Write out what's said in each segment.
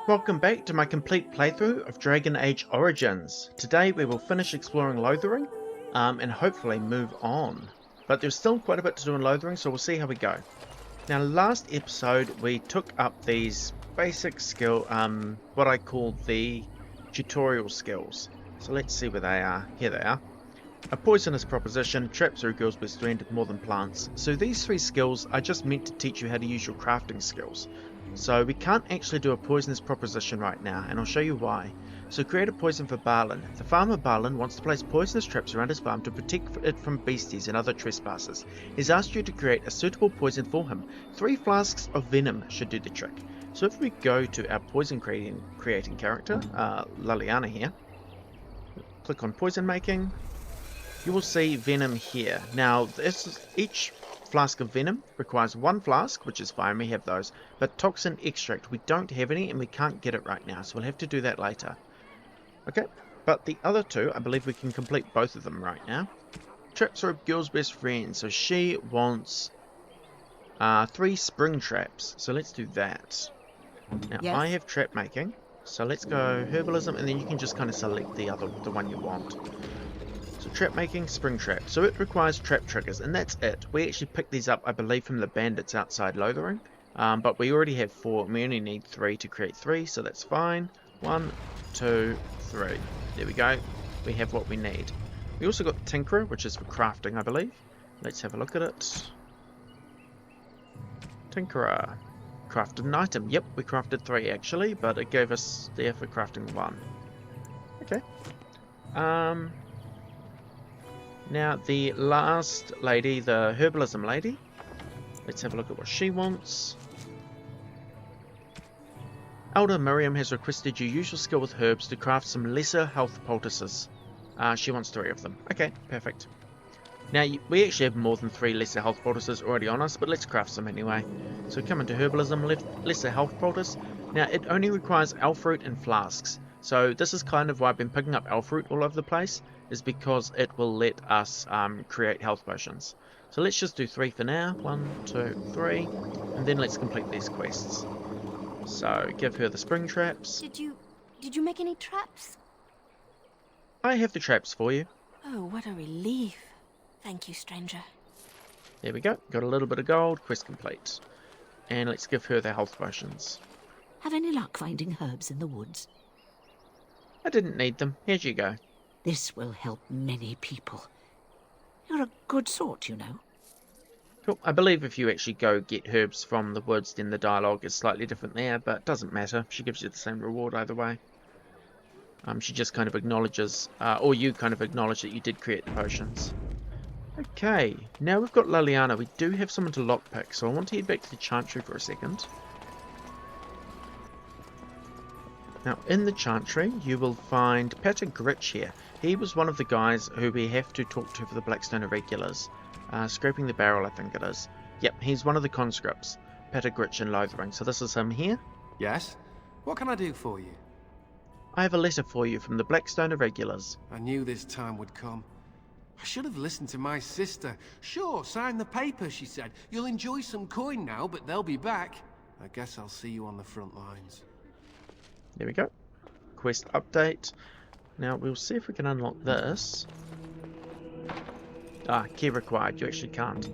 Welcome back to my complete playthrough of Dragon Age Origins. Today we will finish exploring Lothering, and hopefully move on. But there's still quite a bit to do in Lothering, so we'll see how we go. Now last episode we took up these basic skill, what I call the tutorial skills. So let's see where they are. Here they are. A poisonous proposition, traps are a girl's best friend more than plants. So these three skills are just meant to teach you how to use your crafting skills. So we can't actually do a poisonous proposition right now, and I'll show you why. So create a poison for Balin. The farmer Balin wants to place poisonous traps around his farm to protect it from beasties and other trespassers. He's asked you to create a suitable poison for him. 3 flasks of venom should do the trick. So if we go to our poison creating character, Liliana here, click on poison making, you will see venom here. Now each flask of venom requires 1 flask, which is fine, we have those, but toxin extract we don't have any and we can't get it right now, so we'll have to do that later. Okay, but the other 2, I believe we can complete both of them right now. Traps are a girl's best friend, so she wants 3 spring traps, so let's do that. Now yes. I have trap making, so let's go herbalism, and then you can just kind of select the one you want. So trap making, spring trap. So it requires trap triggers, and that's it. We actually picked these up, I believe, from the bandits outside Lothering. But we already have 4, and we only need 3 to create 3, so that's fine. 1, 2, 3. There we go. We have what we need. We also got Tinkerer, which is for crafting, I believe. Let's have a look at it. Tinkerer. Crafted an item. Yep, we crafted 3 actually, but it gave us there for crafting 1. Okay. Now the last lady, the herbalism lady, let's have a look at what she wants. Elder Miriam has requested you use your skill with herbs to craft some lesser health poultices. She wants 3 of them. Okay, perfect. Now we actually have more than 3 lesser health poultices already on us, but let's craft some anyway. So come into herbalism, lesser health poultice. Now it only requires elfroot and flasks. So this is kind of why I've been picking up elfroot all over the place, is because it will let us create health potions. So let's just do 3 for now. 1, 2, 3, and then let's complete these quests. So give her the spring traps. Did you make any traps? I have the traps for you. Oh, what a relief. Thank you, stranger. There we go. Got a little bit of gold. Quest complete. And let's give her the health potions. Have any luck finding herbs in the woods? I didn't need them. Here you go. This will help many people. You're a good sort, you know. Cool. I believe if you actually go get herbs from the woods, then the dialogue is slightly different there, but it doesn't matter. She gives you the same reward either way. She just kind of acknowledges, or you kind of acknowledge that you did create the potions. Okay, now we've got Liliana. We do have someone to lockpick, so I want to head back to the Chantry for a second. Now, in the Chantry, you will find Peter Gritch here. He was one of the guys who we have to talk to for the Blackstone Irregulars. Scraping the barrel, I think it is. Yep, he's one of the conscripts. Peter Gritch in Lothering. So this is him here. Yes? What can I do for you? I have a letter for you from the Blackstone Irregulars. I knew this time would come. I should have listened to my sister. Sure, sign the paper, she said. You'll enjoy some coin now, but they'll be back. I guess I'll see you on the front lines. There we go. Quest update. Now we'll see if we can unlock this. Key required. You actually can't.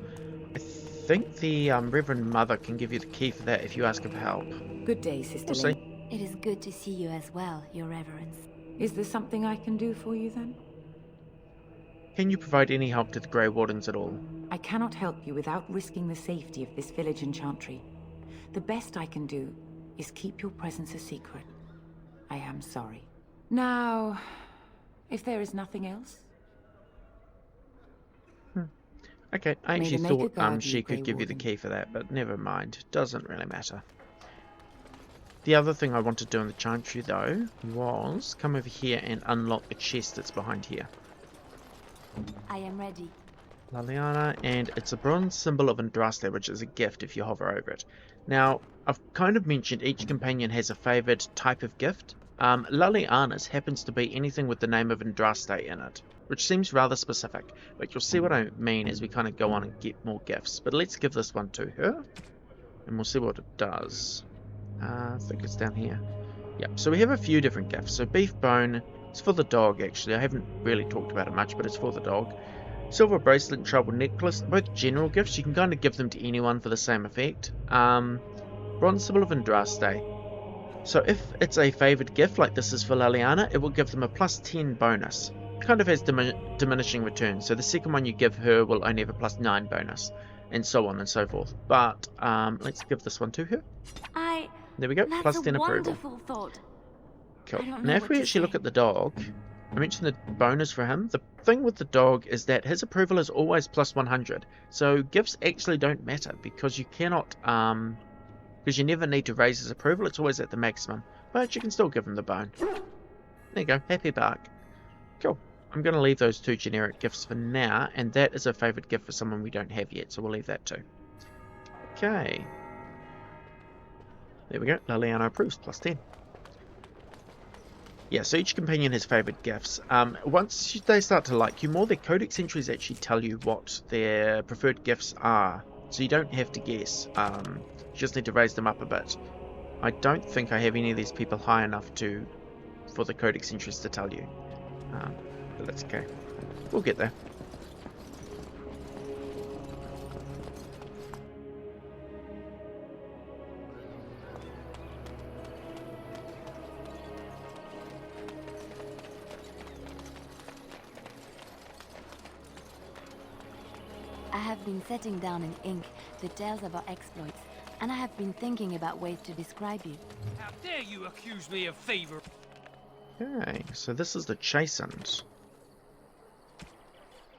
I think the Reverend Mother can give you the key for that if you ask her for help. Good day, Sister We'll see. It is good to see you as well, Your Reverence. Is there something I can do for you then? Can you provide any help to the Grey Wardens at all? I cannot help you without risking the safety of this village in Chantry. The best I can do is keep your presence a secret. I am sorry. Now, if there is nothing else... Okay, I actually thought she could give you the key for that, but never mind. Doesn't really matter. The other thing I want to do in the Chantry, though, was come over here and unlock the chest that's behind here. I am ready. Liliana, and it's a bronze symbol of Andraste, which is a gift if you hover over it. Now, I've kind of mentioned each companion has a favoured type of gift. Liliana's happens to be anything with the name of Andraste in it, which seems rather specific, but you'll see what I mean as we kind of go on and get more gifts. But let's give this one to her, and we'll see what it does. I think it's down here. Yep, so we have a few different gifts. So beef bone, it's for the dog actually. I haven't really talked about it much, but it's for the dog. Silver bracelet and trouble necklace, both general gifts. You can kind of give them to anyone for the same effect. Bronze symbol of Andraste. So if it's a favoured gift, like this is for Liliana, it will give them a +10 bonus. It kind of has diminishing returns, so the second one you give her will only have a +9 bonus, and so on and so forth. But let's give this one to her. There we go, That's a +10 approval. wonderful thought. Cool. I don't Now know if what we to actually look say. at the dog, I mentioned the bonus for him. The thing with the dog is that his approval is always +100, so gifts actually don't matter because you cannot because you never need to raise his approval, it's always at the maximum. But you can still give him the bone. There you go, happy bark. Cool. I'm going to leave those two generic gifts for now, and that is a favoured gift for someone we don't have yet, so we'll leave that too. Okay. There we go, Liliana approves, +10. Yeah, so each companion has favoured gifts. Once they start to like you more, their codex entries actually tell you what their preferred gifts are, so you don't have to guess. You just need to raise them up a bit. I don't think I have any of these people high enough for the codex entries to tell you, but that's okay. We'll get there. I have been setting down in ink the tales of our exploits, and I have been thinking about ways to describe you. How dare you accuse me of favor? Okay, so this is the Chastened.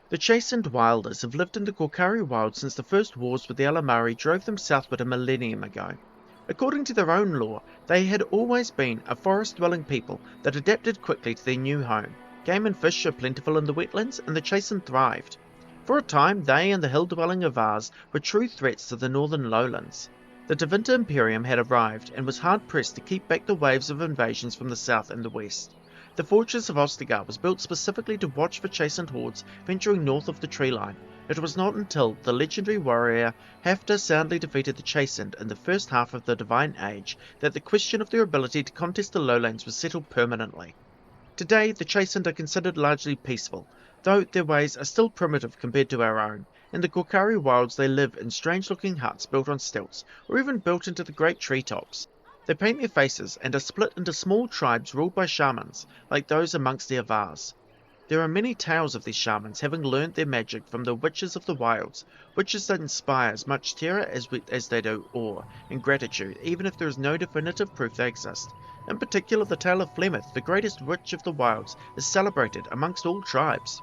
The Chastened Wilders have lived in the Korcari Wild since the first wars with the Alamari drove them southward a millennium ago. According to their own lore, they had always been a forest-dwelling people that adapted quickly to their new home. Game and fish are plentiful in the wetlands, and the Chastened thrived. For a time, they and the hill-dwelling Avars were true threats to the northern lowlands. The Tevinter Imperium had arrived, and was hard-pressed to keep back the waves of invasions from the south and the west. The fortress of Ostagar was built specifically to watch for Chastened hordes venturing north of the tree line. It was not until the legendary warrior Haftar soundly defeated the Chastened in the first half of the Divine Age that the question of their ability to contest the lowlands was settled permanently. Today, the Chastened are considered largely peaceful, though their ways are still primitive compared to our own. In the Korcari Wilds they live in strange-looking huts built on stilts, or even built into the great treetops. They paint their faces and are split into small tribes ruled by shamans, like those amongst the Avars. There are many tales of these shamans having learnt their magic from the witches of the wilds, witches that inspire as much terror as they do awe and gratitude, even if there is no definitive proof they exist. In particular, the tale of Flemeth, the greatest witch of the wilds, is celebrated amongst all tribes.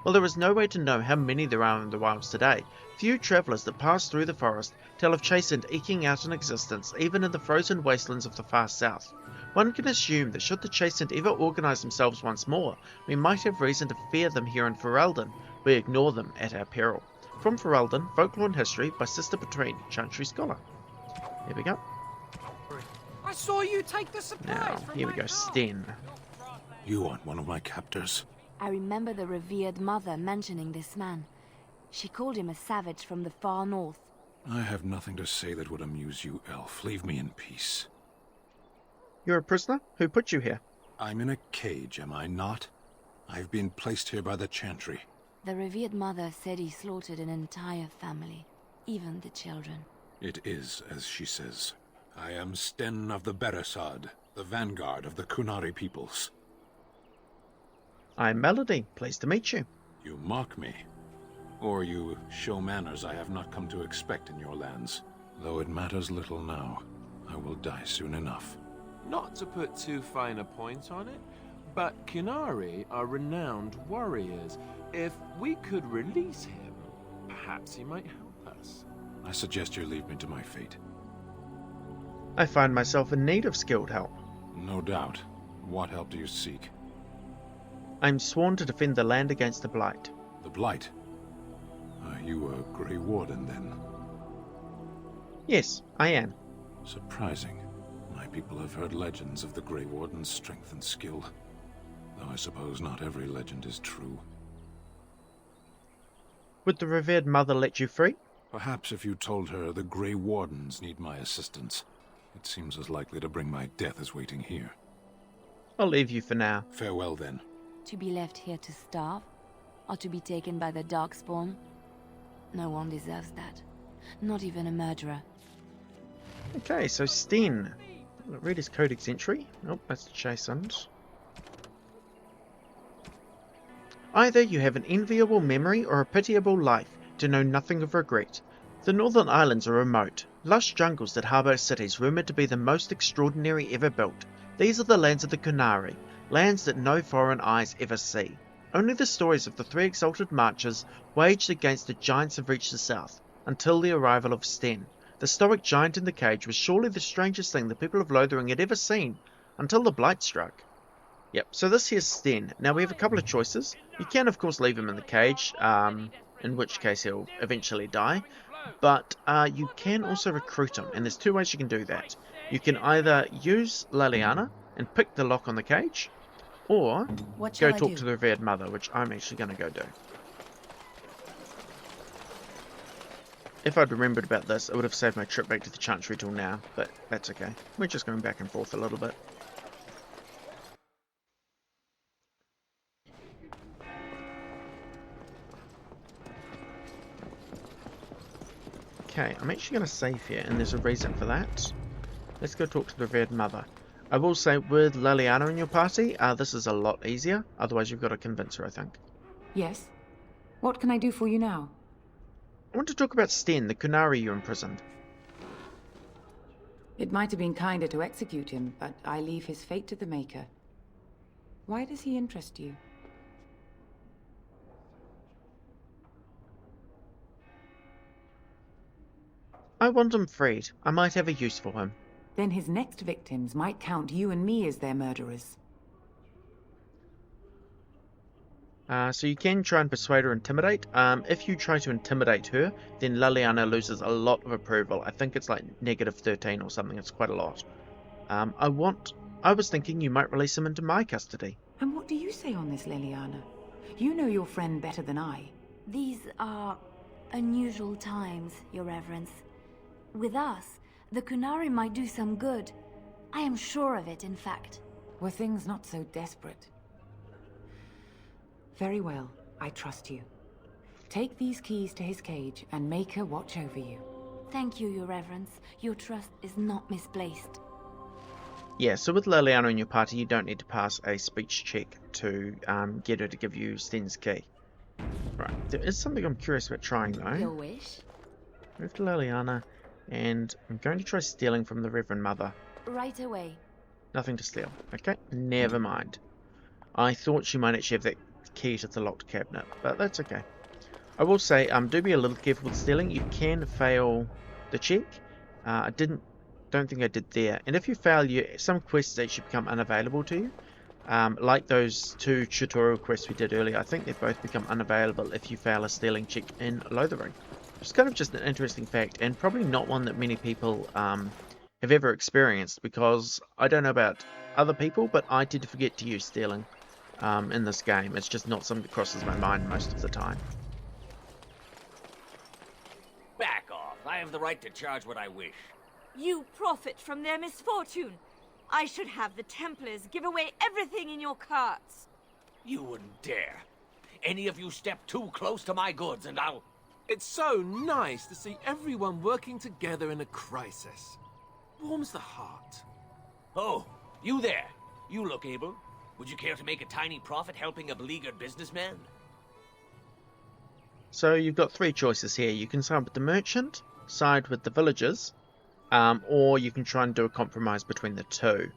While there is no way to know how many there are in the wilds today, few travellers that pass through the forest tell of Chastened eking out an existence even in the frozen wastelands of the far south. One can assume that should the Chastened ever organise themselves once more, we might have reason to fear them here in Ferelden. We ignore them at our peril. From Ferelden, Folklore and History by Sister Petrine, Chantry Scholar. Here we go. I saw you take the supplies Now, from here we my go, car. Sten. You aren't one of my captors. I remember the revered mother mentioning this man. She called him a savage from the far north. I have nothing to say that would amuse you, elf. Leave me in peace. You're a prisoner? Who put you here? I'm in a cage, am I not? I've been placed here by the Chantry. The revered mother said he slaughtered an entire family, even the children. It is, as she says. I am Sten of the Beresad, the vanguard of the Kunari peoples. I'm Melody. Pleased to meet you. You mock me. Or you show manners I have not come to expect in your lands. Though it matters little now. I will die soon enough. Not to put too fine a point on it, but Kunari are renowned warriors. If we could release him, perhaps he might help us. I suggest you leave me to my fate. I find myself in need of skilled help. No doubt. What help do you seek? I'm sworn to defend the land against the Blight. The Blight? Are you a Grey Warden, then? Yes, I am. Surprising. My people have heard legends of the Grey Warden's strength and skill. Though I suppose not every legend is true. Would the revered mother let you free? Perhaps if you told her the Grey Wardens need my assistance. It seems as likely to bring my death as waiting here. I'll leave you for now. Farewell, then. To be left here to starve? Or to be taken by the Darkspawn? No one deserves that. Not even a murderer. Okay, so Sten. Read his codex entry. Nope, that's chastened. Either you have an enviable memory or a pitiable life, to know nothing of regret. The Northern Islands are remote, lush jungles that harbour cities rumoured to be the most extraordinary ever built. These are the lands of the Kunari, lands that no foreign eyes ever see. Only the stories of the three exalted marchers waged against the giants have reached the south, until the arrival of Sten. The stoic giant in the cage was surely the strangest thing the people of Lothering had ever seen, until the blight struck. Yep, so this here's Sten. Now we have a couple of choices. You can of course leave him in the cage, in which case he'll eventually die. But you can also recruit him, and there's two ways you can do that. You can either use Leliana and pick the lock on the cage, or go talk to the revered mother, which I'm actually going to go do. If I'd remembered about this, I would have saved my trip back to the Chantry till now, but that's okay. We're just going back and forth a little bit. Okay, I'm actually going to save here, and there's a reason for that. Let's go talk to the revered mother. I will say, with Leliana in your party, this is a lot easier. Otherwise, you've got to convince her, I think. Yes? What can I do for you now? I want to talk about Sten, the Kunari you imprisoned. It might have been kinder to execute him, but I leave his fate to the Maker. Why does he interest you? I want him freed. I might have a use for him. Then his next victims might count you and me as their murderers. So you can try and persuade or intimidate. If you try to intimidate her, then Leliana loses a lot of approval. I think it's like -13 or something. It's quite a lot. I was thinking you might release him into my custody. And what do you say on this, Leliana? You know your friend better than I. These are unusual times, Your Reverence. With us, the Kunari might do some good. I am sure of it, in fact. Were things not so desperate? Very well, I trust you. Take these keys to his cage and make her watch over you. Thank you, Your Reverence. Your trust is not misplaced. Yeah, so with Leliana in your party, you don't need to pass a speech check to get her to give you Sten's key. Right, there is something I'm curious about trying, though. Your wish? Move to Leliana, and I'm going to try stealing from the Reverend Mother. Right away. Nothing to steal. Okay, never mind. I thought she might actually have that key to the locked cabinet, but that's okay. I will say, do be a little careful with stealing. You can fail the check. I don't think I did there. And if you fail, some quests actually become unavailable to you. Like those two tutorial quests we did earlier. I think they both become unavailable if you fail a stealing check in Lothering. It's kind of just an interesting fact, and probably not one that many people have ever experienced, because I don't know about other people, but I tend to forget to use stealing in this game. It's just not something that crosses my mind most of the time. Back off. I have the right to charge what I wish. You profit from their misfortune. I should have the Templars give away everything in your carts. You wouldn't dare. Any of you step too close to my goods and I'll... It's so nice to see everyone working together in a crisis. Warms the heart. Oh, you there. You look able. Would you care to make a tiny profit helping a beleaguered businessman? So you've got three choices here. You can side with the merchant, side with the villagers, or you can try and do a compromise between the two.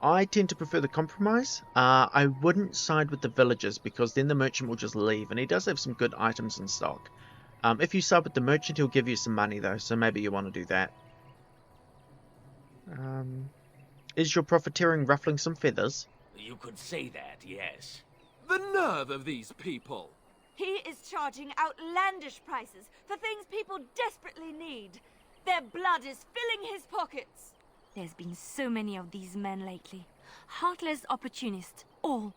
I tend to prefer the compromise. I wouldn't side with the villagers, because then the merchant will just leave, and he does have some good items in stock. If you side with the merchant, he'll give you some money though, so maybe you want to do that. Is your profiteering ruffling some feathers? You could say that, yes. The nerve of these people! He is charging outlandish prices for things people desperately need. Their blood is filling his pockets. There's been so many of these men lately. Heartless opportunists, all.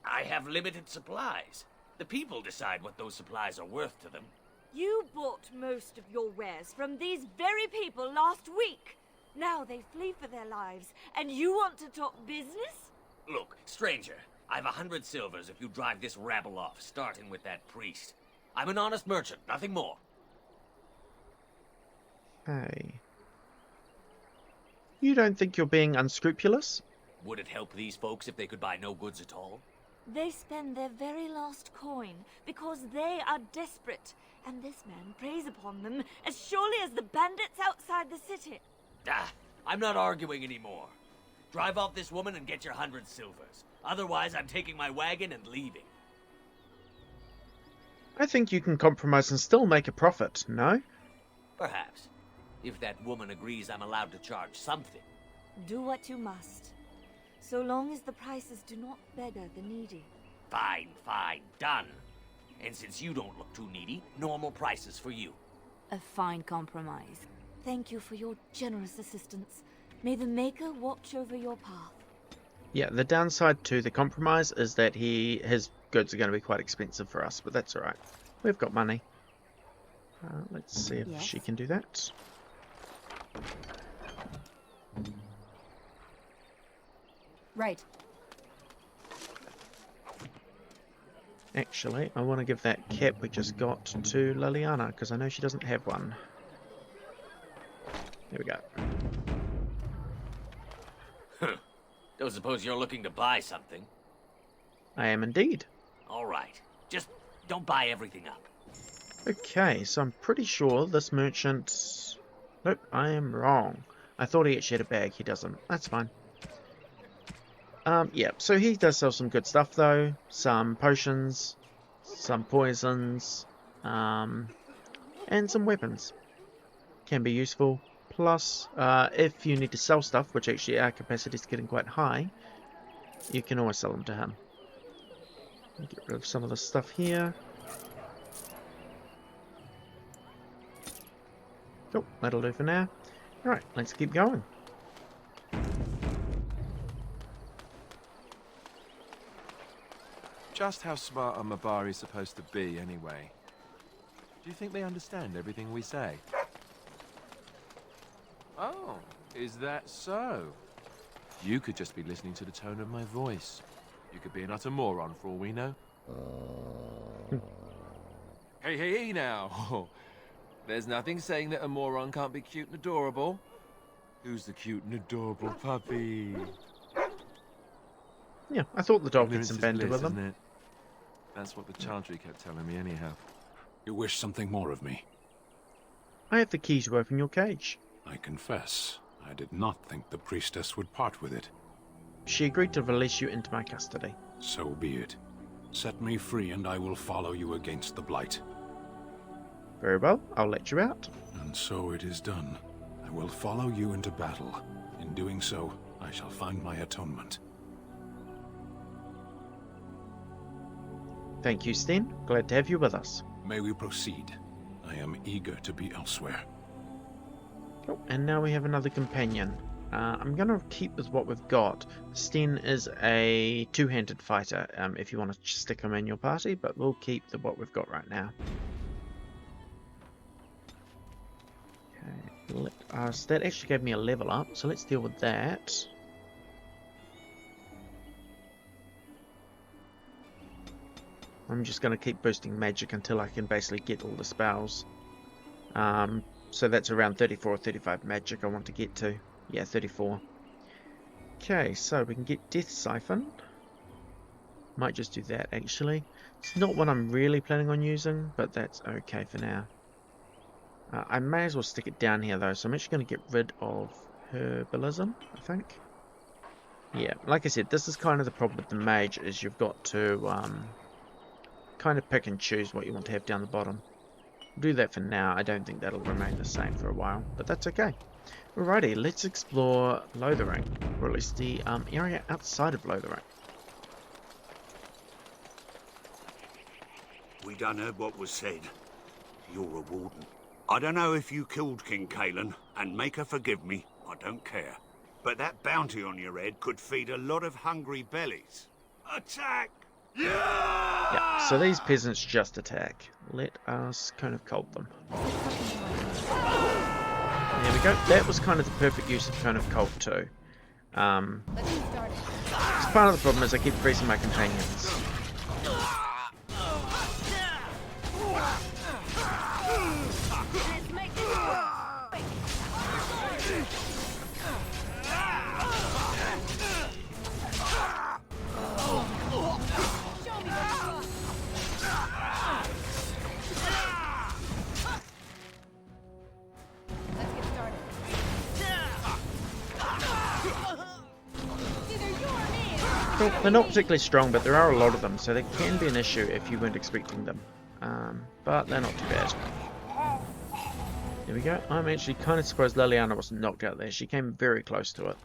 I have limited supplies. The people decide what those supplies are worth to them. You bought most of your wares from these very people last week. Now they flee for their lives, and you want to talk business? Look, stranger, I've 100 silvers if you drive this rabble off, starting with that priest. I'm an honest merchant, nothing more. Hey. You don't think you're being unscrupulous? Would it help these folks if they could buy no goods at all? They spend their very last coin because they are desperate, and this man preys upon them as surely as the bandits outside the city. Ah, I'm not arguing anymore. Drive off this woman and get your 100 silvers. Otherwise, I'm taking my wagon and leaving. I think you can compromise and still make a profit, no? Perhaps. If that woman agrees I'm allowed to charge something. Do what you must, so long as the prices do not beggar the needy. Fine, fine, done. And since you don't look too needy, normal prices for you. A fine compromise. Thank you for your generous assistance. May the Maker watch over your path. Yeah, the downside to the compromise is that his goods are going to be quite expensive for us, but that's alright. We've got money. Let's see if Yes. she can do that. Right. Actually, I want to give that cap we just got to Liliana, because I know she doesn't have one. There we go. Don't suppose you're looking to buy something? I am indeed. All right. Just don't buy everything up. Okay, so I'm pretty sure this merchant... Nope, I am wrong. I thought he actually had a bag. He doesn't. That's fine. Yeah, so he does sell some good stuff though. Some potions, some poisons, and some weapons. Can be useful. Plus, if you need to sell stuff, which actually our capacity is getting quite high, you can always sell them to him. Get rid of some of the stuff here. Cool, that'll do for now. Alright, let's keep going. Just how smart are Mabari supposed to be, anyway? Do you think they understand everything we say? Oh, is that so? You could just be listening to the tone of my voice. You could be an utter moron for all we know. Hey, now. There's nothing saying that a moron can't be cute and adorable. Who's the cute and adorable puppy? Yeah, I thought the dog had Ignorance some is banter bliss, with isn't him. it? That's what the Chantry kept telling me anyhow. You wish something more of me? I have the key to open your cage. I confess, I did not think the priestess would part with it. She agreed to release you into my custody. So be it. Set me free and I will follow you against the Blight. Very well, I'll let you out. And so it is done. I will follow you into battle. In doing so, I shall find my atonement. Thank you, Sten. Glad to have you with us. May we proceed? I am eager to be elsewhere. Cool. And now we have another companion. I'm going to keep with what we've got. Sten is a two-handed fighter, if you want to stick him in your party, but we'll keep what we've got right now. Okay, that actually gave me a level up, so let's deal with that. I'm just going to keep boosting magic until I can basically get all the spells. So that's around 34 or 35 magic I want to get to. Yeah, 34. Okay, so we can get Death Siphon. Might just do that actually. It's not what I'm really planning on using, but that's okay for now. I may as well stick it down here though, so I'm actually going to get rid of Herbalism, I think. Yeah, like I said, this is kind of the problem with the mage, is you've got to kind of pick and choose what you want to have down the bottom. Do that for now. I don't think that'll remain the same for a while, but that's okay. Alrighty, let's explore Lothering, or at least the area outside of Lothering. We done heard what was said. You're a warden. I don't know if you killed King Kalen, and make her forgive me, I don't care. But that bounty on your head could feed a lot of hungry bellies. Attack! Yeah, so these peasants just attack. Let us kind of cult them. There we go. That was kind of the perfect use of Cone of Cold too. Part of the problem is I keep freezing my companions. Well, they're not particularly strong, but there are a lot of them, so they can be an issue if you weren't expecting them. But they're not too bad. There we go. I'm actually kind of surprised Liliana wasn't knocked out there. She came very close to it.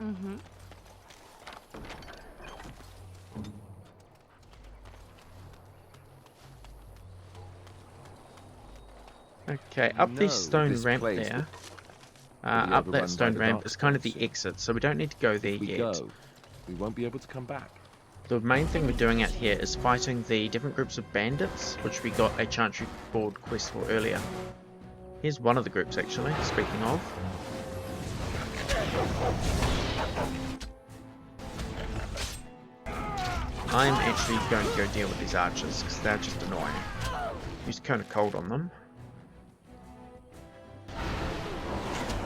Mm-hmm. Okay, up the stone ramp there. Up that stone ramp is kind of the exit, so we don't need to go there yet. We won't be able to come back. The main thing we're doing out here is fighting the different groups of bandits, which we got a Chantry board quest for earlier. Here's one of the groups actually, speaking of. I'm actually going to go deal with these archers, because they're just annoying. Use Cone of Cold on them.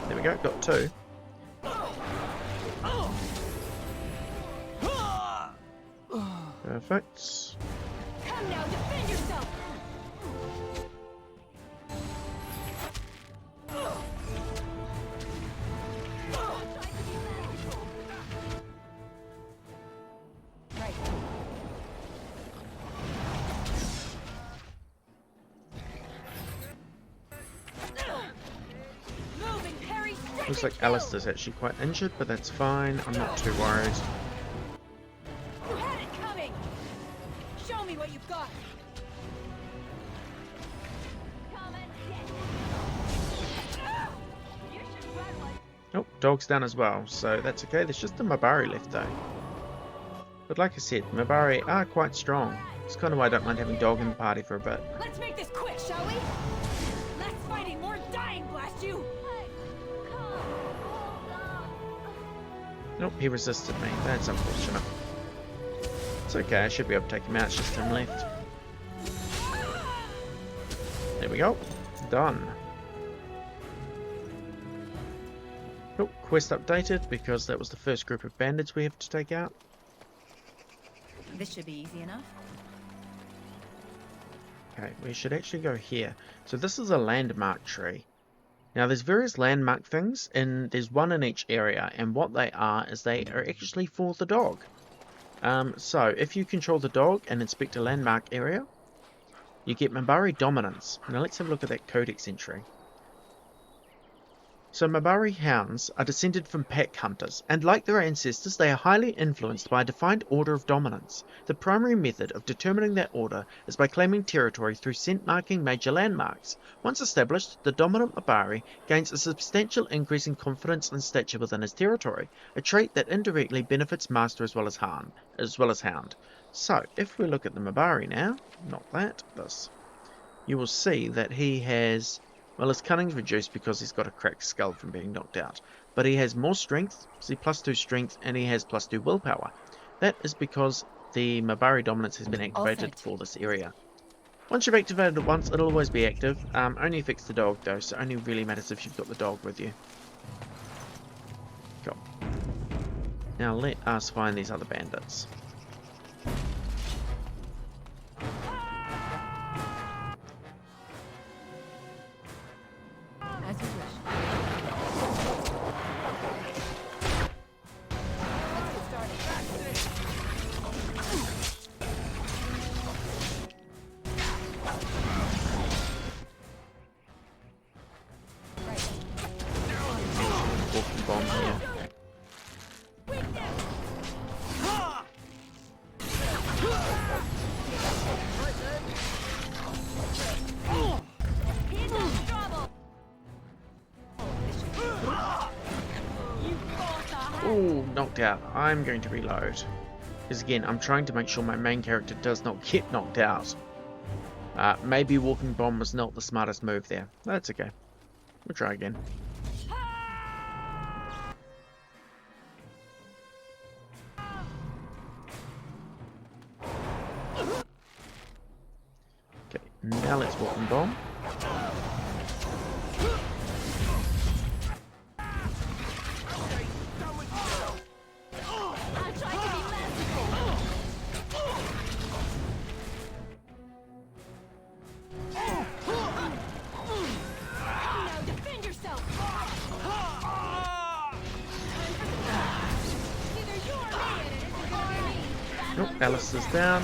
There we go, got two. Perfect. Come now, defend yourself. Looks like Alistair's actually quite injured, but that's fine. I'm not too worried. You had it coming. Show me what you've got. Oh, dog's down as well, so that's okay. There's just the Mabari left though. But like I said, Mabari are quite strong. It's kind of why I don't mind having dog in the party for a bit. Let's make this quick, shall we? Less fighting, more dying, blast you! Nope, he resisted me. That's unfortunate. It's okay, I should be able to take him out. It's just him left. There we go. Done. Oh, quest updated because that was the first group of bandits we have to take out. This should be easy enough. Okay, we should actually go here. So this is a landmark tree. Now there's various landmark things, and there's one in each area, and what they are is they are actually for the dog. So if you control the dog and inspect a landmark area, you get Mabari dominance. Now let's have a look at that codex entry. So Mabari hounds are descended from pack hunters, and like their ancestors, they are highly influenced by a defined order of dominance. The primary method of determining that order is by claiming territory through scent marking major landmarks. Once established, the dominant Mabari gains a substantial increase in confidence and stature within his territory, a trait that indirectly benefits master as well as hound. So, if we look at the Mabari now, not that, this, you will see that he has... Well, his cunning's reduced because he's got a cracked skull from being knocked out. But he has more strength, see +2 strength, and he has +2 willpower. That is because the Mabari dominance has been activated for this area. Once you've activated it once, it'll always be active. Only affects the dog though, so it only really matters if you've got the dog with you. Cool. Now let us find these other bandits. As you wish. Walking bomb here. Ooh, knocked out. I'm going to reload. Because again, I'm trying to make sure my main character does not get knocked out. Maybe Walking Bomb was not the smartest move there. That's okay. We'll try again. Okay, now let's Walking Bomb. Nope, Alistair's down.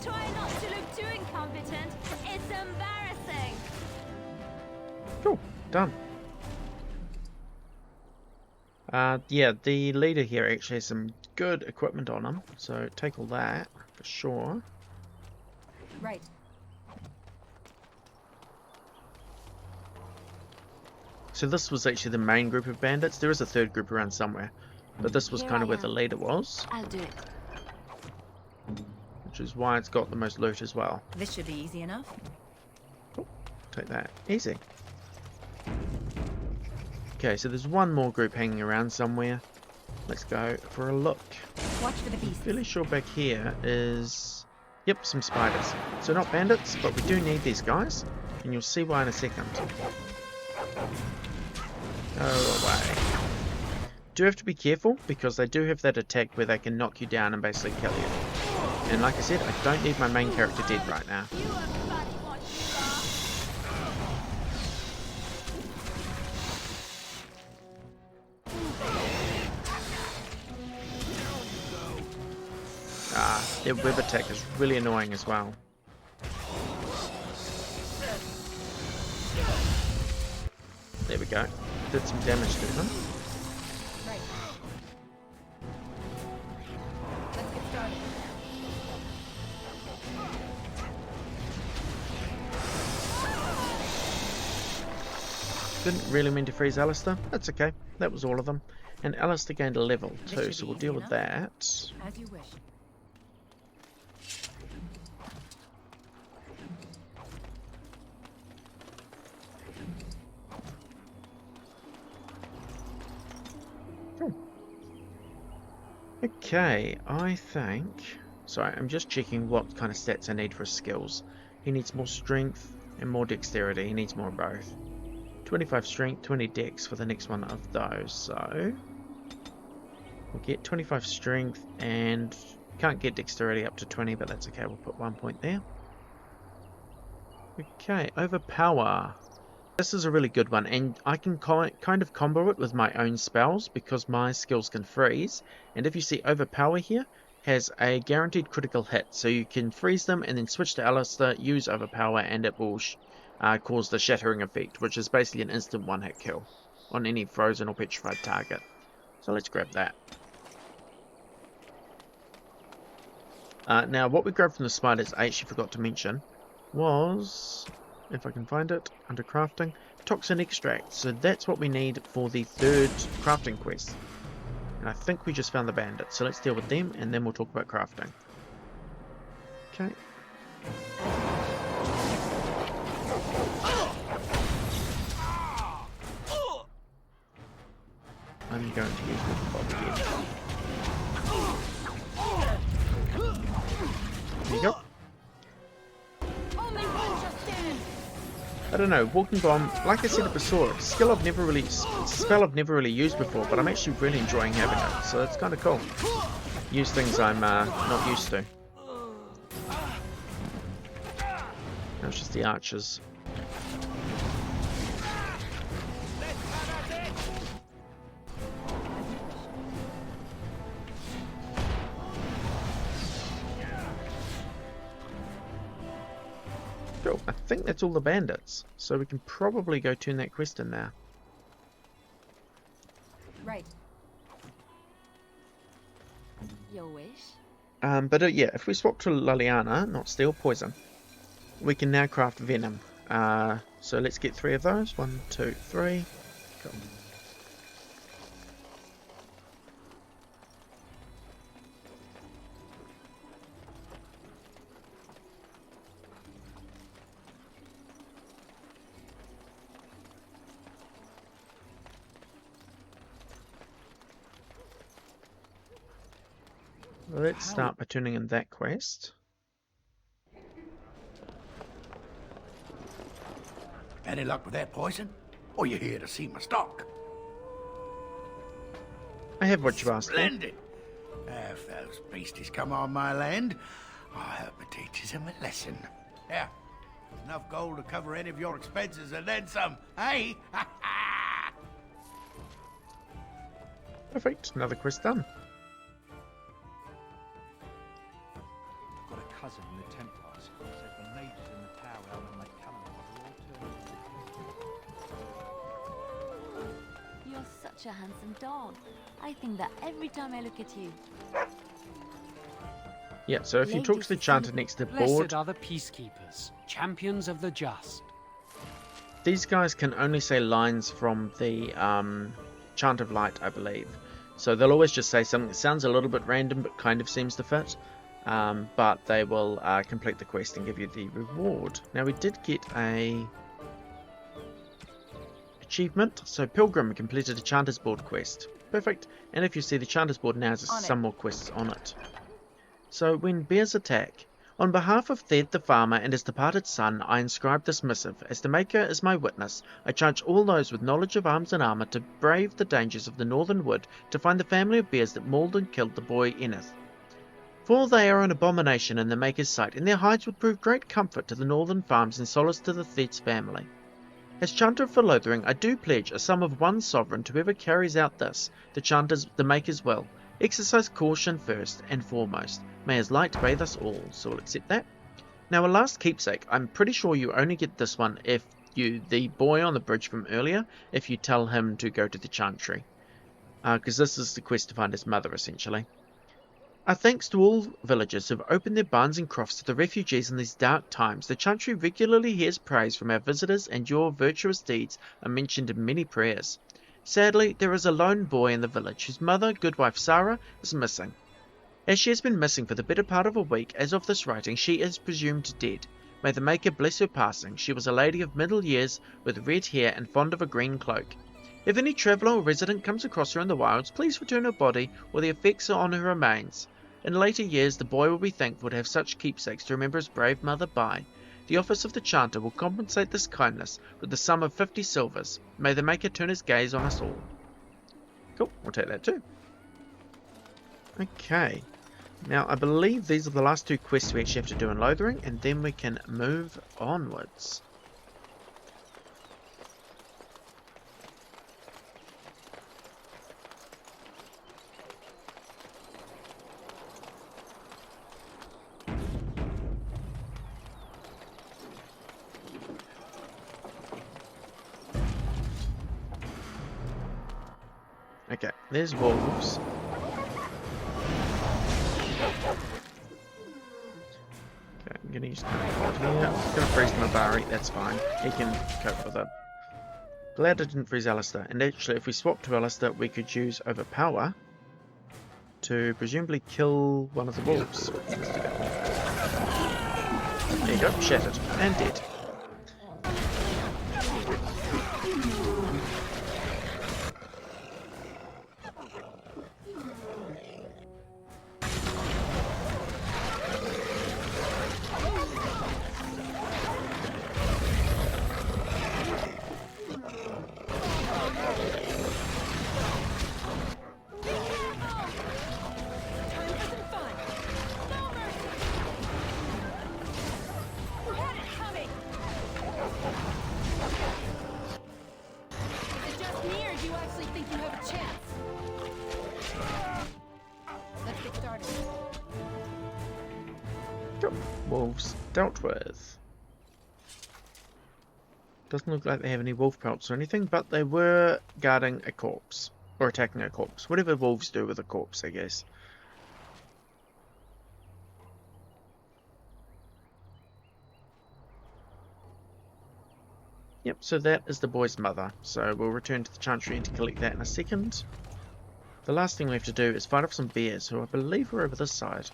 Try not to look too incompetent. It's embarrassing. Cool, done. Yeah, the leader here actually has some good equipment on him, so take all that for sure. Right. So this was actually the main group of bandits. There is a third group around somewhere, but this was kind of where the leader was, I'll do it. which is why it's got the most loot as well. This should be easy enough. Cool. Take that. Easy. Okay, so there's one more group hanging around somewhere. Let's go for a look. Watch for the beast. Fairly sure back here is... Yep, some spiders. So not bandits, but we do need these guys, and you'll see why in a second. Go away. Do have to be careful, because they do have that attack where they can knock you down and basically kill you. And like I said, I don't need my main character dead right now. Their web attack is really annoying as well. There we go. Did some damage to them. Right. Let's get started. Didn't really mean to freeze Alistair. That's okay. That was all of them. And Alistair gained a level too, so we'll deal with that. As you wish. Okay, I think... Sorry, I'm just checking what kind of stats I need for skills. He needs more strength and more dexterity. He needs more of both. 25 strength, 20 dex for the next one of those. So we'll get 25 strength and can't get dexterity up to 20, but that's okay. We'll put 1 point there. Okay, overpower. This is a really good one, and I can kind of combo it with my own spells because my skills can freeze. And if you see overpower here, has a guaranteed critical hit, so you can freeze them and then switch to Alistair, use overpower, and it will cause the shattering effect, which is basically an instant one-hit kill on any frozen or petrified target. So let's grab that. Now, what we grabbed from the spiders, I actually forgot to mention, was... if I can find it, under crafting, toxin extract. So that's what we need for the third crafting quest. And I think we just found the bandits, so let's deal with them and then we'll talk about crafting. Okay. I'm going to use the bob again. There you go. I don't know, Walking Bomb, like I said before, it's a spell I've never really used before, but I'm actually really enjoying having it, so it's kind of cool. Use things I'm not used to. Now it's just the archers. Cool. I think that's all the bandits, so we can probably go turn that quest in now. Right. Your wish? But yeah, if we swap to Liliana, not steal, poison. we can now craft venom. So let's get 3 of those. 1, 2, 3. Cool. Let's start by turning in that quest. Any luck with that poison? Or you here to see my stock? I have what you asked for. Splendid. If those beasties come on my land, I hope it teaches them a lesson. Yeah, enough gold to cover any of your expenses and then some, hey? Perfect, another quest done. I've got a cousin in the Templars who says the mages in the tower out on Lake Calamar are all turned. You're such a handsome dog. I think that every time I look at you. Yeah, so if you talk to the chanter next to the board, Blessed are the peacekeepers, champions of the just. these guys can only say lines from the Chant of Light, I believe. So they'll always just say something that sounds a little bit random but kind of seems to fit. But they will complete the quest and give you the reward. Now we did get a achievement. So Pilgrim completed a Chanter's Board quest. Perfect. And if you see the Chanter's Board now, there's some more quests on it. So when bears attack, on behalf of Thed the farmer and his departed son, I inscribe this missive. As the Maker is my witness, I charge all those with knowledge of arms and armour to brave the dangers of the northern wood to find the family of bears that mauled and killed the boy Enith. For they are an abomination in the Maker's sight, and their hides would prove great comfort to the northern farms and solace to the Thed's family. As Chanter for Lothering, I do pledge a sum of 1 sovereign to whoever carries out this, the Maker's will. Exercise caution first and foremost. May his light bathe us all, so we'll accept that. Now a last keepsake. I'm pretty sure you only get this one if the boy on the bridge from earlier, if you tell him to go to the Chantry. Because this is the quest to find his mother, essentially. Our thanks to all villagers who have opened their barns and crofts to the refugees in these dark times. The Chantry regularly hears praise from our visitors, and your virtuous deeds are mentioned in many prayers. Sadly, there is a lone boy in the village whose mother, goodwife Sarah, is missing. As she has been missing for the better part of a week, as of this writing, she is presumed dead. May the Maker bless her passing. She was a lady of middle years, with red hair and fond of a green cloak. If any traveller or resident comes across her in the wilds, please return her body or the effects on her remains. In later years, the boy will be thankful to have such keepsakes to remember his brave mother by. The office of the Chanter will compensate this kindness with the sum of 50 silvers. May the Maker turn his gaze on us all. Cool, we'll take that too. Okay. Now, I believe these are the last 2 quests we actually have to do in Lothering, and then we can move onwards. Okay, there's wolves. Okay, I'm gonna use Cold here. I'm gonna freeze Mabari, that's fine. He can cope with it. Glad I didn't freeze Alistair. And actually, if we swap to Alistair, we could use Overpower to presumably kill one of the wolves. There you go, shattered and dead. Wolves dealt with. Doesn't look like they have any wolf pelts or anything, but they were guarding a corpse. Or attacking a corpse. Whatever wolves do with a corpse, I guess. So that is the boy's mother. So we'll return to the Chantry and to collect that in a second. The last thing we have to do is fight off some bears, who I believe are over this side.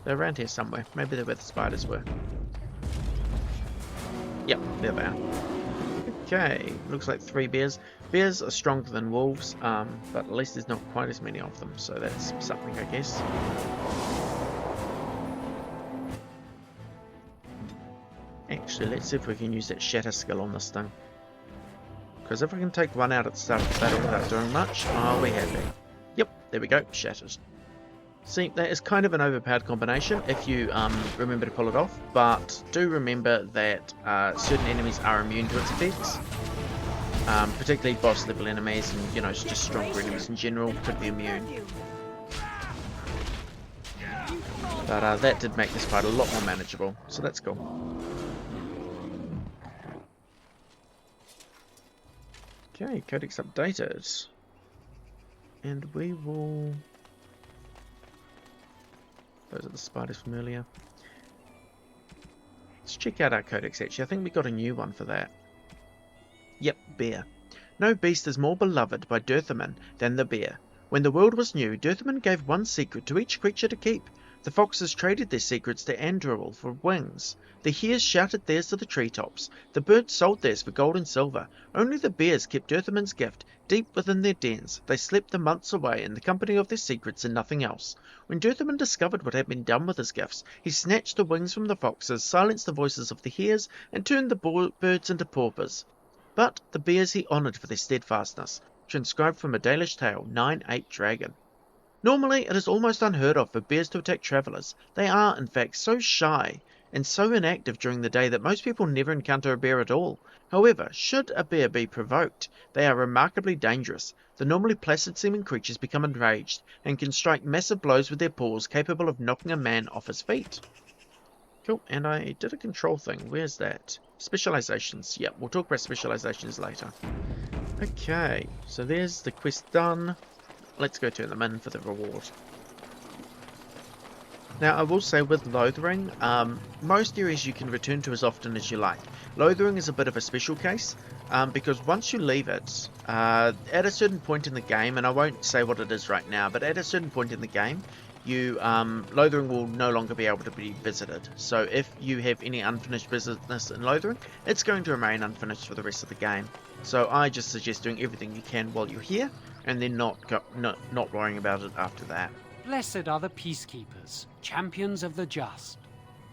They're around here somewhere. Maybe they're where the spiders were. Yep, there they are. Okay, looks like 3 bears. Bears are stronger than wolves, but at least there's not quite as many of them, so that's something, I guess. Actually, let's see if we can use that shatter skill on this thing. Because if we can take one out at the start of the battle without doing much, I'll be happy. Yep, there we go, shattered. See, that is kind of an overpowered combination if you remember to pull it off, but do remember that certain enemies are immune to its effects. Particularly boss level enemies and, you know, just stronger enemies in general could be immune. But that did make this fight a lot more manageable, so that's cool. Okay, codex updated. And we will... Those are the spiders from earlier. Let's check out our codex actually. I think we got a new one for that. Yep, bear. No beast is more beloved by Dirthaman than the bear. When the world was new, Dirthaman gave one secret to each creature to keep. The foxes traded their secrets to Anduril for wings. The hares shouted theirs to the treetops. The birds sold theirs for gold and silver. Only the bears kept Dirthaman's gift deep within their dens. They slept the months away in the company of their secrets and nothing else. When Dirthaman discovered what had been done with his gifts, he snatched the wings from the foxes, silenced the voices of the hares, and turned the birds into paupers. But the bears he honoured for their steadfastness. Transcribed from a Dalish tale, 9-8 Dragon. Normally, it is almost unheard of for bears to attack travellers. They are, in fact, so shy and so inactive during the day that most people never encounter a bear at all. However, should a bear be provoked, they are remarkably dangerous. The normally placid-seeming creatures become enraged and can strike massive blows with their paws capable of knocking a man off his feet. Cool, and I did a control thing. Where's that? Specializations. Yep, we'll talk about specializations later. Okay, so there's the quest done. Let's go turn them in for the reward. Now, I will say with Lothering, most areas you can return to as often as you like. Lothering is a bit of a special case, because once you leave it, at a certain point in the game, and I won't say what it is right now, but at a certain point in the game, Lothering will no longer be able to be visited. So if you have any unfinished business in Lothering, it's going to remain unfinished for the rest of the game. So I just suggest doing everything you can while you're here, and then not worrying about it after that. Blessed are the peacekeepers, champions of the just.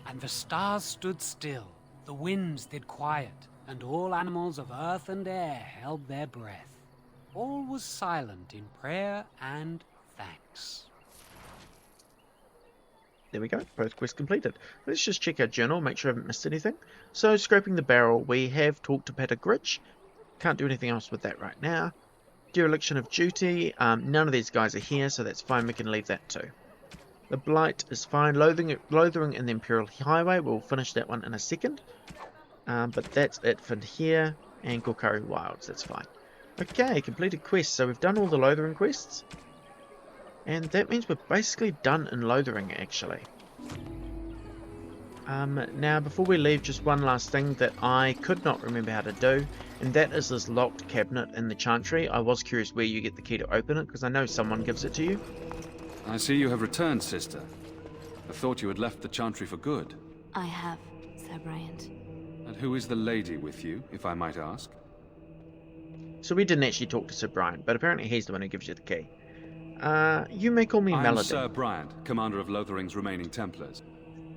And the stars stood still, the winds did quiet, and all animals of earth and air held their breath. All was silent in prayer and thanks. There we go, both quests completed. Let's just check our journal, make sure I haven't missed anything. So, scraping the barrel, we have talked to Peter Gritch. Can't do anything else with that right now. Dereliction of duty, none of these guys are here, so that's fine, we can leave that too. The Blight is fine. Lothering in the Imperial Highway, we'll finish that one in a second. But that's it for here, and Gorkari Wilds, that's fine. Okay, completed quests, so we've done all the Lothering quests. And that means we're basically done in Lothering, actually. Now, before we leave, just one last thing that I could not remember how to do, and that is this locked cabinet in the Chantry. I was curious where you get the key to open it, because I know someone gives it to you. I see you have returned, sister. I thought you had left the Chantry for good. I have, Sir Bryant. And who is the lady with you, if I might ask? So we didn't actually talk to Sir Bryant, but apparently he's the one who gives you the key. You may call me Melody. I'm Sir Bryant, commander of Lothering's remaining Templars.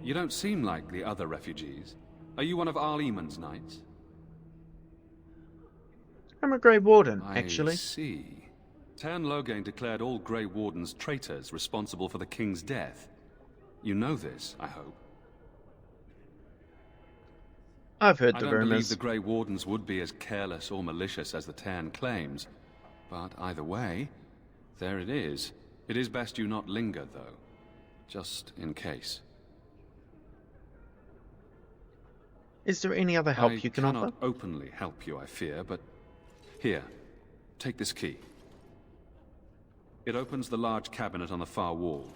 You don't seem like the other refugees. Are you one of Arl Eamon's knights? I'm a Grey Warden, actually. I see. Tern Loghain declared all Grey Wardens traitors responsible for the king's death. You know this, I hope. I've heard the rumors. I don't believe rumors. the Grey Wardens would be as careless or malicious as the Tern claims. But either way, there it is. It is best you not linger, though. Just in case. Is there any other help you can offer? I cannot openly help you, I fear, but... Here, take this key. It opens the large cabinet on the far wall.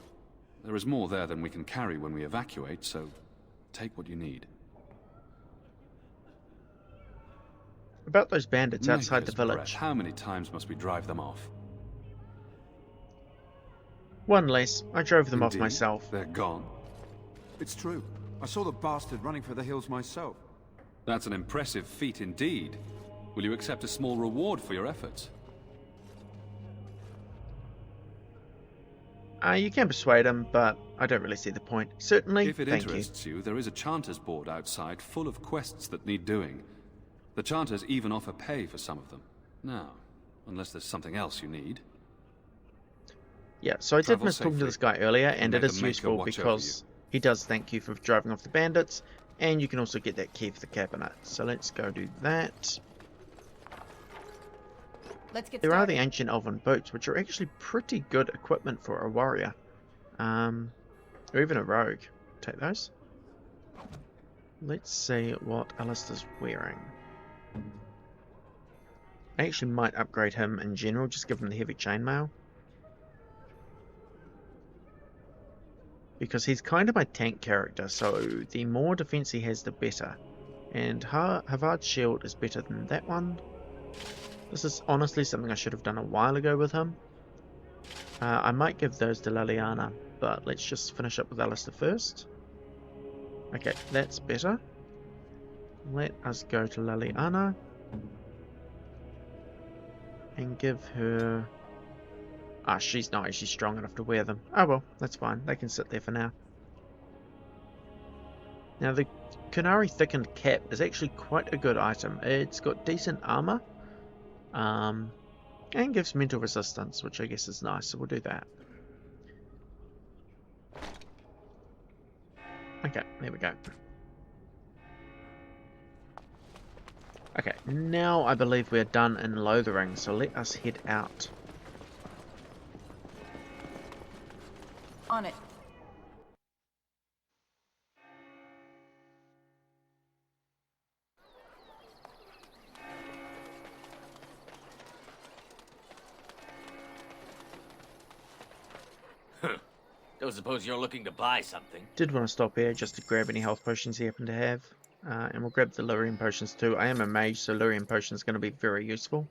There is more there than we can carry when we evacuate, so take what you need. About those bandits outside the Maker's breath, village. how many times must we drive them off? One less. I drove them off Indeed, myself. they're gone. It's true. I saw the bastard running for the hills myself. That's an impressive feat indeed. Will you accept a small reward for your efforts? You can persuade him, but I don't really see the point. Certainly, If it thank you. interests you, there is a Chanters board outside full of quests that need doing. The Chanters even offer pay for some of them. Now, unless there's something else you need. Yeah, so I did Travel miss talking to safely. this guy earlier, and May it the is Maker useful watch over because he does thank you for driving off the bandits, and you can also get that key for the cabinet. So let's go do that. Let's get There are started. the ancient elven boots, which are actually pretty good equipment for a warrior. Or even a rogue. Take those. Let's see what Alistair's wearing. I actually might upgrade him in general, just give him the heavy chainmail. Because he's kind of my tank character, so the more defense he has, the better. And Havard's shield is better than that one. This is honestly something I should have done a while ago with him. I might give those to Liliana, but let's just finish up with Alistair first. Okay, that's better. Let us go to Liliana and give her... Ah, she's not actually strong enough to wear them. Oh well, that's fine. They can sit there for now. Now the Kunari thickened cap is actually quite a good item. It's got decent armor. And gives mental resistance, which I guess is nice, so we'll do that. Okay, there we go. Okay, now I believe we're done in Lothering, so let us head out. On it. Don't suppose you're looking to buy something? Did want to stop here just to grab any health potions you happen to have. And we'll grab the Lyrium potions too. I am a mage, so Lyrium potion is going to be very useful.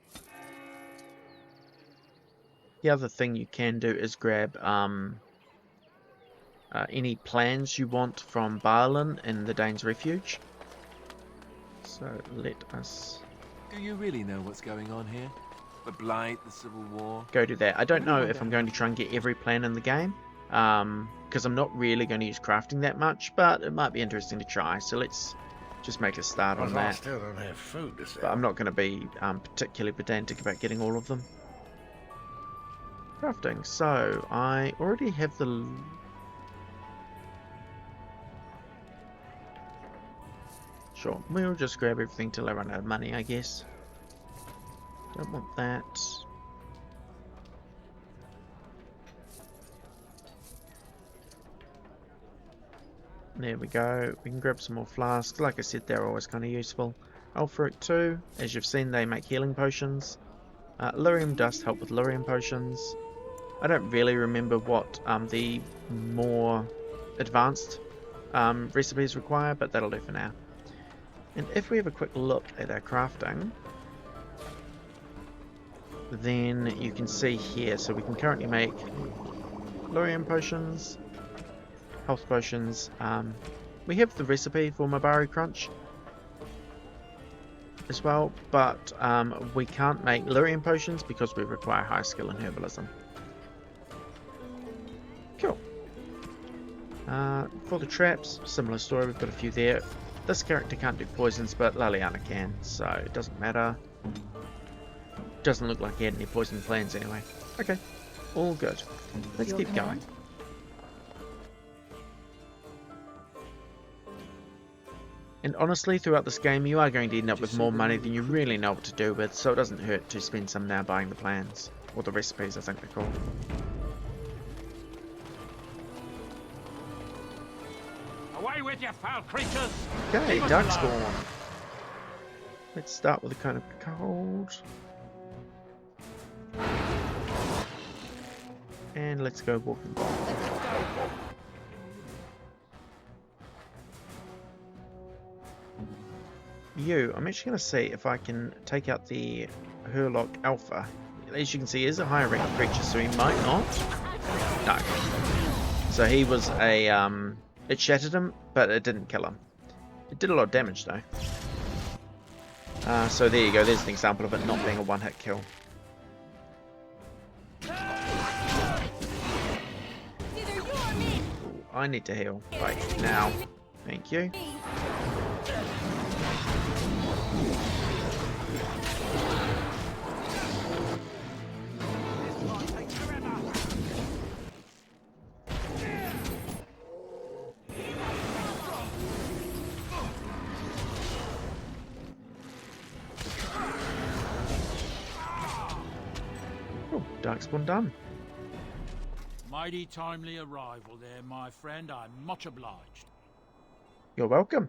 The other thing you can do is grab any plans you want from Barlin in the Dane's Refuge. So let us Do you really know what's going on here? The Blight, the Civil War? go do that. I don't know if I'm going to try and get every plan in the game, because I'm not really going to use crafting that much, but it might be interesting to try. So let's just make a start on I that. still don't have food to sell. But I'm not going to be particularly pedantic about getting all of them. Crafting. So I already have the... Sure, we'll just grab everything till I run out of money, I guess. Don't want that. There we go. We can grab some more flasks. Like I said, they're always kind of useful. Elf fruit too. As you've seen, they make healing potions. Lyrium dust help with Lyrium potions. I don't really remember what the more advanced recipes require, but that'll do for now. And if we have a quick look at our crafting, then you can see here, so we can currently make Lyrium potions, health potions. We have the recipe for Mabari Crunch as well, but we can't make Lyrium potions because we require high skill in herbalism. Cool. For the traps, similar story, we've got a few there. This character can't do poisons, but Liliana can, so it doesn't matter. Doesn't look like he had any poison plans anyway. Okay, all good. Let's keep going. And honestly, throughout this game, you are going to end up with more money than you really know what to do with, so it doesn't hurt to spend some now buying the plans. Or the recipes, I think they're called. Away with you, foul creatures! Okay, Leave us alone. Darkspawn. Let's start with a kind of cold. And let's go walking ball. you, I'm actually going to see if I can take out the Hurlock Alpha. As you can see, he is a higher rank creature, so he might not. No. So he was a, it shattered him, but it didn't kill him. It did a lot of damage though. So there you go, there's an example of it not being a one-hit kill. Ooh, I need to heal. Right, now. Thank you. Oh, Darkspawn done. Mighty timely arrival there, my friend. I'm much obliged. You're welcome.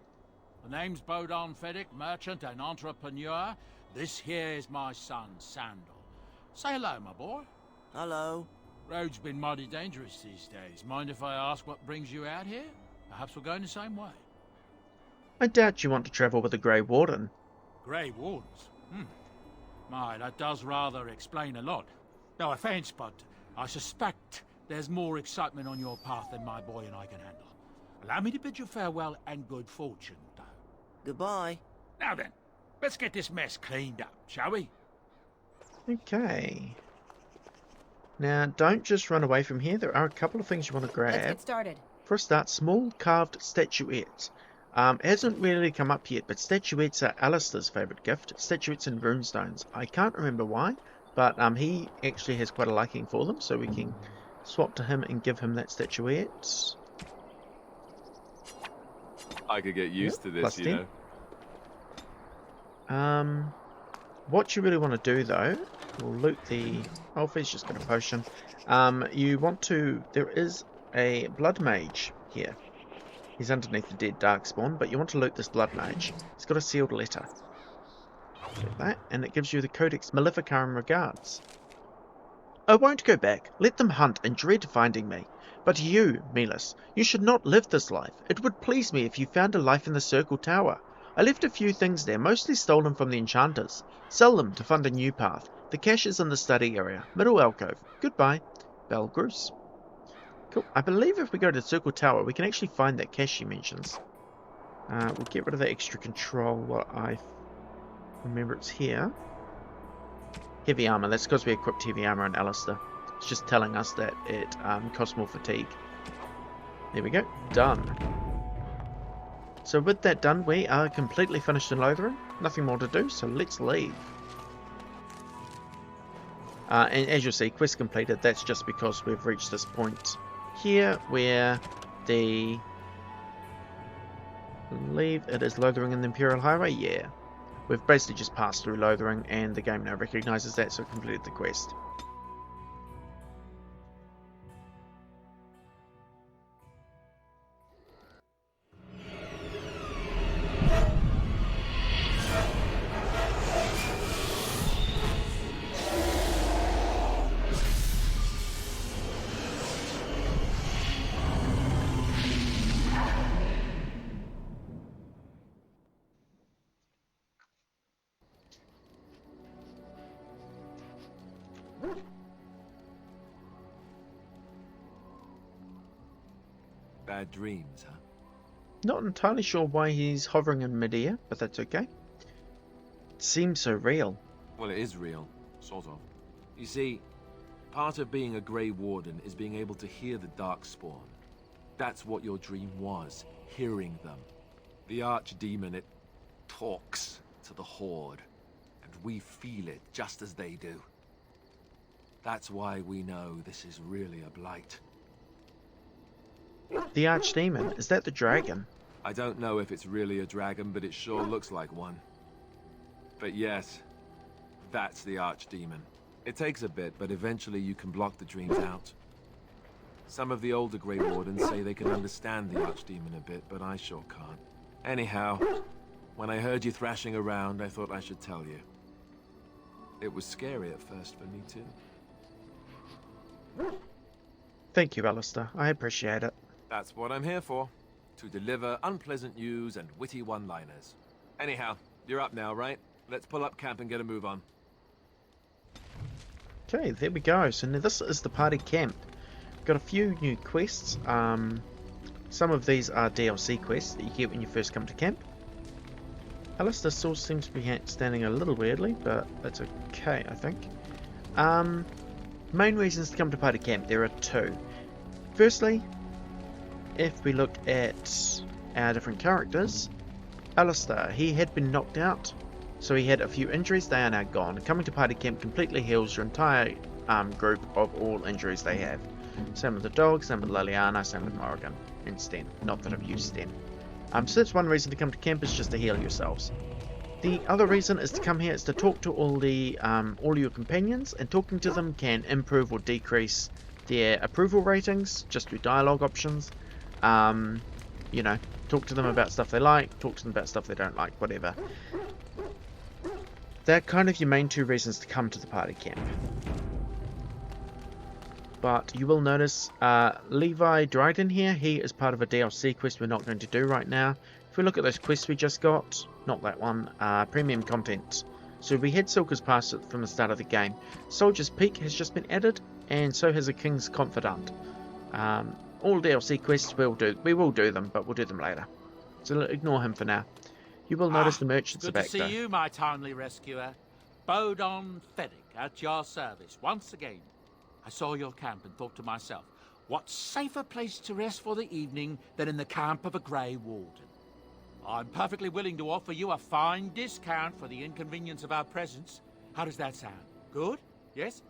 The name's Bodon Feddick, merchant and entrepreneur. This here is my son, Sandal. Say hello, my boy. Hello. Road's been mighty dangerous these days. Mind if I ask what brings you out here? Perhaps we're going the same way. I doubt you want to travel with the Grey Warden. Grey Wardens? My, that does rather explain a lot. No offense, but I suspect there's more excitement on your path than my boy and I can handle. Allow me to bid you farewell and good fortune, though. Goodbye. Now then, let's get this mess cleaned up, shall we? Okay. Now, don't just run away from here. There are a couple of things you want to grab. Let's get started. For a start, small carved statuettes. It hasn't really come up yet, but statuettes are Alistair's favourite gift. Statuettes and runestones. I can't remember why, but he actually has quite a liking for them, so we can swap to him and give him that statuette. I could get used to this, you know. What you really want to do though, we'll loot the... Oh, he's just got a potion. You want to... There is a blood mage here. He's underneath the dead Darkspawn, but you want to loot this blood mage. He's got a sealed letter. Like that, and it gives you the Codex Maleficarum Regards. I won't go back. Let them hunt and dread finding me. But you, Melis, you should not live this life. It would please me if you found a life in the Circle Tower. I left a few things there, mostly stolen from the enchanters. Sell them to fund a new path. The cache is in the study area, middle alcove. Goodbye, Belgrus. Cool. I believe if we go to the Circle Tower, we can actually find that cache she mentions. We'll get rid of the extra control while I remember it's here. Heavy armor. That's because we equipped heavy armor on Alistair. It's just telling us that it costs more fatigue. There we go. Done. So with that done, we are completely finished in Lothering. Nothing more to do, so let's leave. And as you'll see, quest completed. That's just because we've reached this point here where the... I believe it is Lothering and the Imperial Highway. Yeah. We've basically just passed through Lothering and the game now recognises that, so it completed the quest. Bad dreams, huh? Not entirely sure why he's hovering in midair, but that's okay. It seems so real. Well, it is real, sort of. You see, part of being a Grey Warden is being able to hear the Darkspawn. That's what your dream was, hearing them. The Archdemon, it talks to the Horde, and we feel it just as they do. That's why we know this is really a blight. The Archdemon, is that the dragon? I don't know if it's really a dragon, but it sure looks like one. But yes, that's the Archdemon. It takes a bit, but eventually you can block the dreams out. Some of the older Grey Wardens say they can understand the Archdemon a bit, but I sure can't. Anyhow, when I heard you thrashing around, I thought I should tell you. It was scary at first for me too. Thank you, Alistair. I appreciate it. That's what I'm here for. To deliver unpleasant news and witty one-liners. Anyhow, You're up now, right? Let's pull up camp and get a move on. Okay, there we go. So now this is the party camp. Got a few new quests. Some of these are DLC quests that you get when you first come to camp. Alistair still seems to be standing a little weirdly, but that's okay, I think. Main reasons to come to party camp, there are two. Firstly, if we look at our different characters, Alistair, he had been knocked out, so he had a few injuries. They are now gone. Coming to party camp completely heals your entire group of all injuries they have. Same with the dog, same with Liliana, same with Morrigan and Sten. Not that I've used Sten. So that's one reason to come to camp, is just to heal yourselves. The other reason is to come here is to talk to all your companions, and talking to them can improve or decrease their approval ratings just through dialogue options. You know, talk to them about stuff they like, talk to them about stuff they don't like, whatever. They're kind of your main two reasons to come to the party camp. But you will notice Levi Dryden here, he is part of a DLC quest we're not going to do right now. If we look at those quests we just got, not that one, premium content. So we had Silker's Pass from the start of the game. Soldier's Peak has just been added, and so has a King's Confidant. All DLC quests we will do them, but we'll do them later. So ignore him for now. You will notice the merchants are back Good to see you, my timely rescuer. Bodon Feddick, at your service once again. I saw your camp and thought to myself, what safer place to rest for the evening than in the camp of a Grey Warden? I'm perfectly willing to offer you a fine discount for the inconvenience of our presence. How does that sound? Good? Yes?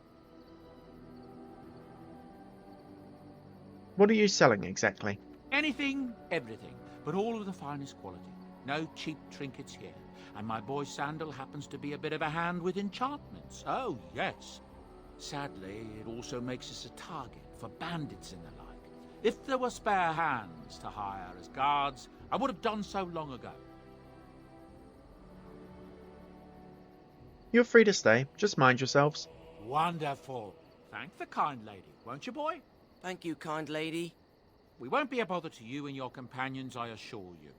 What are you selling exactly? Anything, everything, but all of the finest quality. No cheap trinkets here. And my boy Sandal happens to be a bit of a hand with enchantments. Oh, yes. Sadly, it also makes us a target for bandits and the like. If there were spare hands to hire as guards, I would have done so long ago. You're free to stay, just mind yourselves. Wonderful. Thank the kind lady, won't you, boy? Thank you, kind lady. We won't be a bother to you and your companions, I assure you.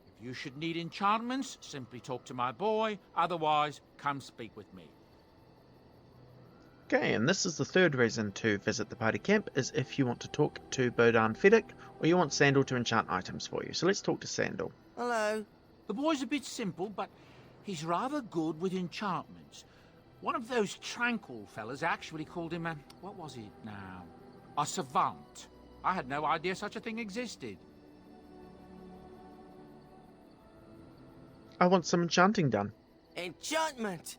If you should need enchantments, simply talk to my boy. Otherwise, come speak with me. Okay, and this is the third reason to visit the party camp, is if you want to talk to Bodon Feddick, or you want Sandal to enchant items for you. So let's talk to Sandal. Hello. The boy's a bit simple, but he's rather good with enchantments. One of those tranquil fellas actually called him a... what was it now? A savant. I had no idea such a thing existed. I want some enchanting done. Enchantment!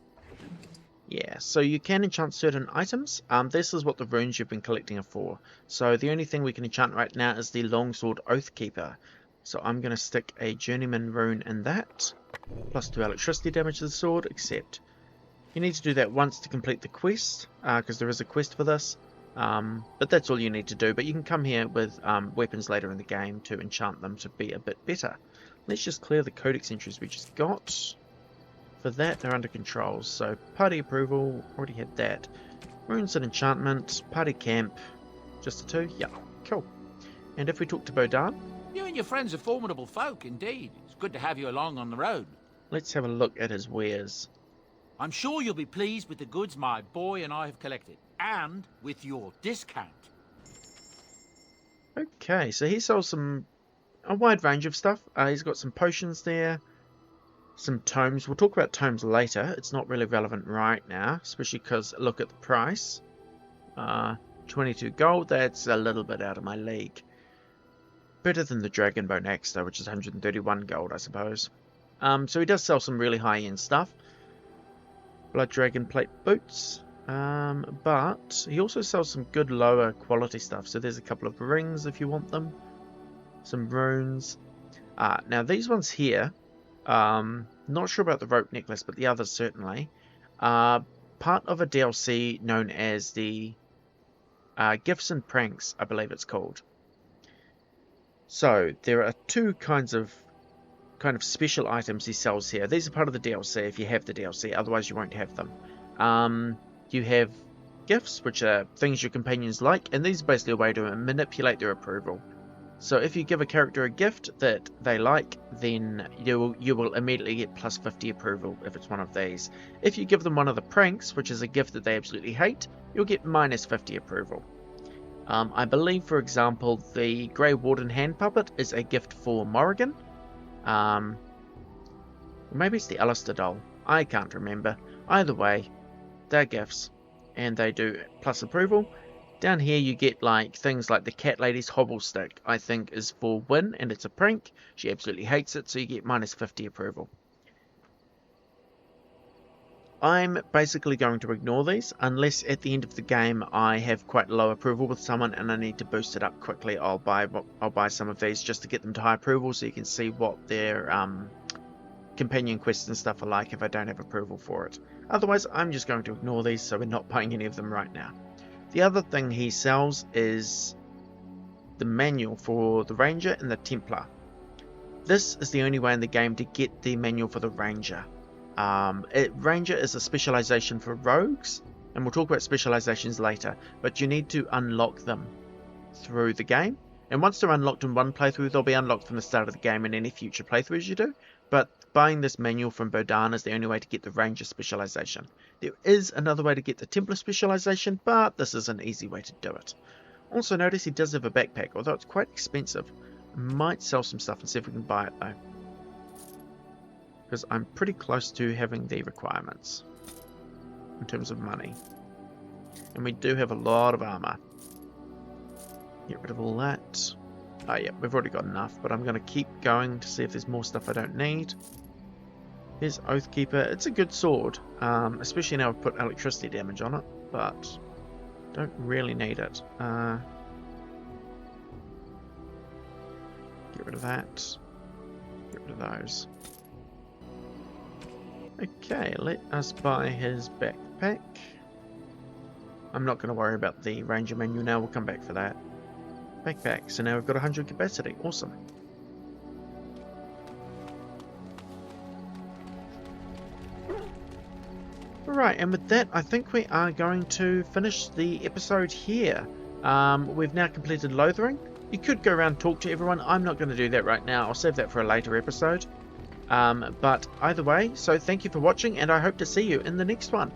Yeah, so you can enchant certain items. This is what the runes you've been collecting are for. So the only thing we can enchant right now is the Longsword Oathkeeper. So I'm going to stick a Journeyman rune in that. Plus 2 electricity damage to the sword, except you need to do that once to complete the quest, because there is a quest for this. But that's all you need to do. But you can come here with weapons later in the game to enchant them to be a bit better. Let's just clear the codex entries we just got. For that, they're under controls. So party approval, already had that. Runes and enchantment, party camp, just the two. Yeah, cool. And if we talk to Bodon, You and your friends are formidable folk, indeed. It's good to have you along on the road. Let's have a look at his wares. I'm sure you'll be pleased with the goods my boy and I have collected, and with your discount. Okay, so he sells a wide range of stuff. He's got some potions there, some tomes. We'll talk about tomes later. It's not really relevant right now, especially because look at the price. 22 gold, that's a little bit out of my league. Better than the Dragonbone Axe though, which is 131 gold, I suppose. So he does sell some really high-end stuff. Blood Dragon Plate boots. But he also sells some good lower quality stuff. So there's a couple of rings if you want them. Some runes. Now these ones here, not sure about the rope necklace, but the others certainly, are part of a DLC known as the Gifts and Pranks, I believe it's called. So there are two kinds of kind of special items he sells here. These are part of the DLC if you have the DLC, otherwise you won't have them. You have gifts, which are things your companions like, and these are basically a way to manipulate their approval. So if you give a character a gift that they like, then you will immediately get plus 50 approval if it's one of these. If you give them one of the pranks, which is a gift that they absolutely hate, you'll get minus 50 approval. I believe, for example, the Grey Warden hand puppet is a gift for Morrigan. Maybe it's the Alistair doll. I can't remember. Either way, they're gifts, and they do plus approval. Down here you get like things like the Cat Lady's hobble stick, I think is for Win, and it's a prank. She absolutely hates it, so you get minus 50 approval. I'm basically going to ignore these, unless at the end of the game I have quite low approval with someone and I need to boost it up quickly. I'll buy some of these just to get them to high approval, so you can see what their companion quests and stuff are like if I don't have approval for it. Otherwise, I'm just going to ignore these, so we're not buying any of them right now. The other thing he sells is the manual for the Ranger and the Templar. This is the only way in the game to get the manual for the Ranger. Ranger is a specialization for rogues, and we'll talk about specializations later, but you need to unlock them through the game. And once they're unlocked in one playthrough, they'll be unlocked from the start of the game in any future playthroughs you do. But buying this manual from Bodan is the only way to get the Ranger specialization. There is another way to get the Templar specialization, but this is an easy way to do it. Also notice he does have a backpack, although it's quite expensive. I might sell some stuff and see if we can buy it though, because I'm pretty close to having the requirements in terms of money. And we do have a lot of armor. Get rid of all that. Oh yeah, we've already got enough, but I'm going to keep going to see if there's more stuff I don't need. Here's Oathkeeper. It's a good sword, especially now I've put electricity damage on it, but don't really need it. Get rid of that. Get rid of those. Okay, let us buy his backpack. I'm not going to worry about the Ranger menu now, we'll come back for that. Backpack, so now we've got 100 capacity, awesome. Alright, and with that I think we are going to finish the episode here. We've now completed Lothering. You could go around and talk to everyone, I'm not going to do that right now, I'll save that for a later episode. But either way, so thank you for watching and I hope to see you in the next one.